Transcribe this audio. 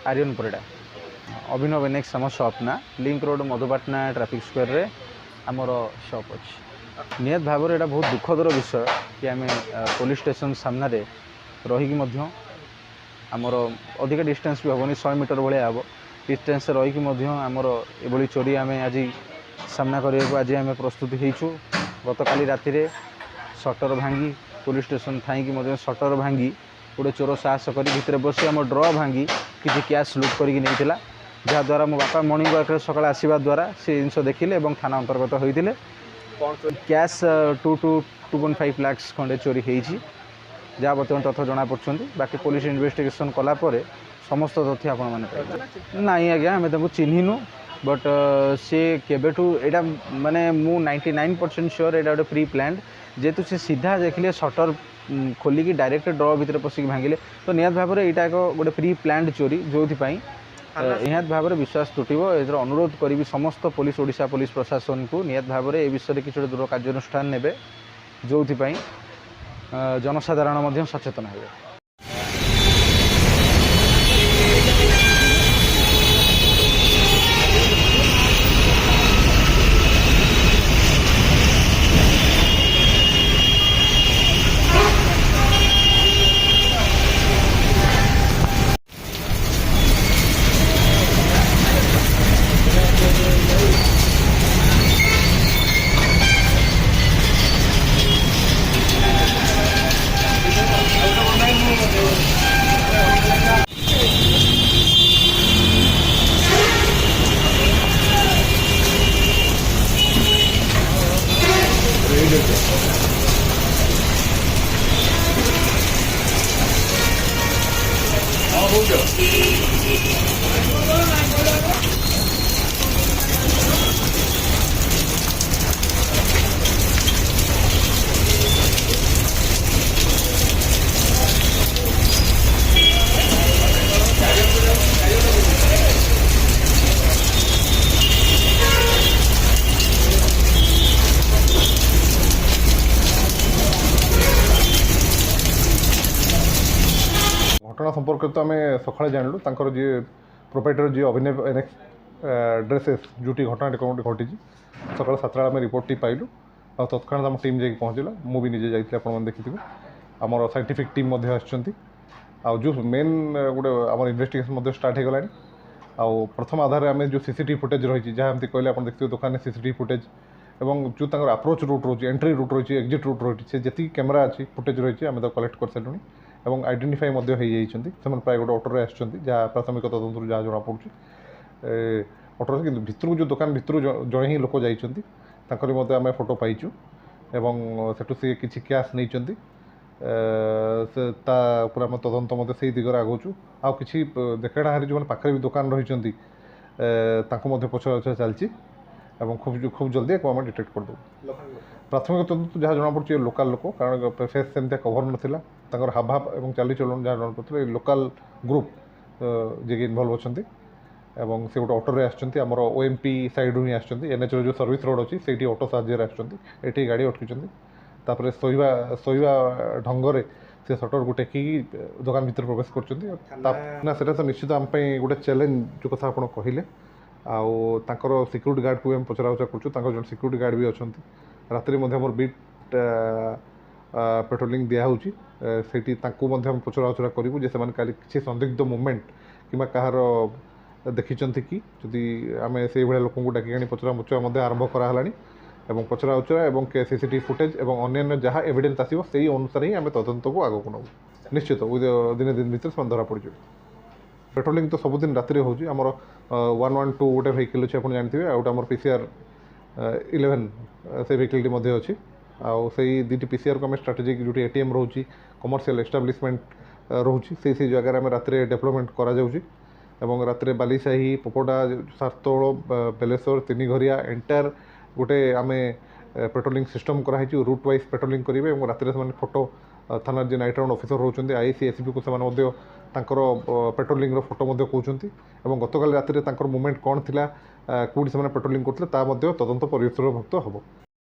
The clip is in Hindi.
आर्यन परिडा अभिनव एनेक्स आम सप ना लिंक रोड मधुपाटना ट्राफिक स्क्वायर रे आमर सप अच्छी निहत भाव में बहुत दुखदर विषय कि आम पुलिस स्टेशन सामने रहीकि आमर अधिक डिस्टेंस भी हेनी 100 मीटर भाया हम डिस्टेंस रहीकि आमर ये चोरी आम आज सामना करने को आज आम प्रस्तुत होइछु। गत काली राति सटर भांगी पुलिस स्टेशन थी सटर भांगी गोटे चोर साहस कर भितर बसी आम ड्र भांगी किसी कैश लुट करके जहाद्वारा मो बापा मॉर्निंग वर्क सकाल आसवा द्वारा से जिन देखिले थाना अंतर्गत होते कैश 2.5 लाख खंडे चोरी होती जहाँ बर्तमान तथ्य जना पड़ुं बाकी पुलिस इन्वेस्टिगेशन कलापर समस्त तथ्य आपण मैंने नाई आज्ञा आम चिन्हनु बट सी केबेठू एटा माने मु 99% श्योर एटा गोटे प्री प्लान जेहेतु से सीधा देखिले सटर खोलिकी डायरेक्ट ड्र भितर पशिक भांगिले तो निहत भाव में यहाँ एक गोटे प्री प्लान चोरी जो निहत भाव में विश्वास तुटो एथर अनुरोध करी समस्त पुलिस ओडिशा पुलिस प्रशासन को निहत भाव में ए विषय किसी गोटे दूर कार्यानुष्ठान नेबे जो जनसाधारण सचेतन हेबे। घटना संपर्क तो आम सका जानलु जी प्रोप्राइटर जी अभिनव एनेक्स ड्रेसेस जोटी घटना घटी सका 7टा आम रिपोर्ट पाइलु आ तत्काल आम टीम जाकि पहुँचला मुझे निजे जाइए आप देखिए आमर साइंटिफिक टीम जो मेन गोटे आम इन्वेस्टिगेशन स्टार्ट हो गलानी आउ प्रथम आधार आम जो सीसीटीवी फुटेज रही जहाँ कहले आप देखते दुकान सीसीटीवी फुटेज और जो तंगर अप्रोच रूट रही एंट्री रूट रही एक्जिट रूट रही से जी कैमेरा अच्छी फुटेज रही आम कलेक्ट कर सारूँ और आइडेंटिफाई से प्राय गोटे ऑटो आसुँच जहाँ प्राथमिक तदंतर जहाँ जना पड़े ऑटो कि भितर जो दुकान भितर जड़े ही लोक जाती आम फोटो पाइचु एवं सेठू सी किसी कैश नहीं आम तदंत से दिगरे आगुचु आउ कि देखेड़ाहारी जो पाखे भी दुकान रही पचरा चलती खूब जल्दी आम डिटेक्ट करदे प्राथमिक तदंत जहाँ जना पड़े लोकाल लोक कारण फेस सेमती कभर नाला हाव भाव और चालीचलन जहाँ जना पड़े लोकाल ग्रुप जी इनवल्व अच्छा से गोटे ऑटो आसमर ओएमपी साइड ही एनएच जो सर्विस रोड अच्छी से ऑटो साहाଯ୍य आसटी गाड़ी अटकी शोवा ढंग से सटर को टेक दुकान भर प्रवेश कर तो निश्चित आम गोटे चैलेंज जो कथा आप कहले आर सिक्यूरीटी गार्ड को पचरा उचरा कर सिक्यूरीटी गार्ड भी अच्छा राति मोर बीट पेट्रोलिंग दिहूँ से पचरा उचरा करूँ जे किसी संदिग्ध मुवमेंट कि कहार देखी कि जदि आम से लोक डाक पचरा मुचरा आरंभ कराला एवं पचरा उचरा और सीसीटीवी फुटेज और अन्य जहाँ एविडेंस आसो से अनुसार ही आम तदंत को आगे नौ निश्चित दिने दिन भर से धरा पड़ पेट्रोलिंग तो सबुदिन राति होची आमर 112 गोटे वेहिकल अच्छे आप जानते आउट आमर पीसीआर 11 से वेहिकल अच्छी आउ से दुटी पीसीआर को आम स्ट्राटेजिक जो एटीएम रोची कमर्शियल एस्टाब्लिशमेंट रोची से जगह आम राति डेवलपमेंट करा राति बालीसाही पोपडा सारतोल बेलेश्वर तीन घरिया एंटायर गोटे आम पेट्रोलिंग सिस्टम कराई रूट वाइज पेट्रोलिंग करेंगे और राति से फोटो थाना जी नाइट राउंड ऑफिसर रोचे आईसी एसपी को पेट्रोलिंग फोटो कहते और गतकाल राति मुवमेंट कौन थी कौटी से पेट्रोलिंग करते तदंत परिसरभुक्त हम।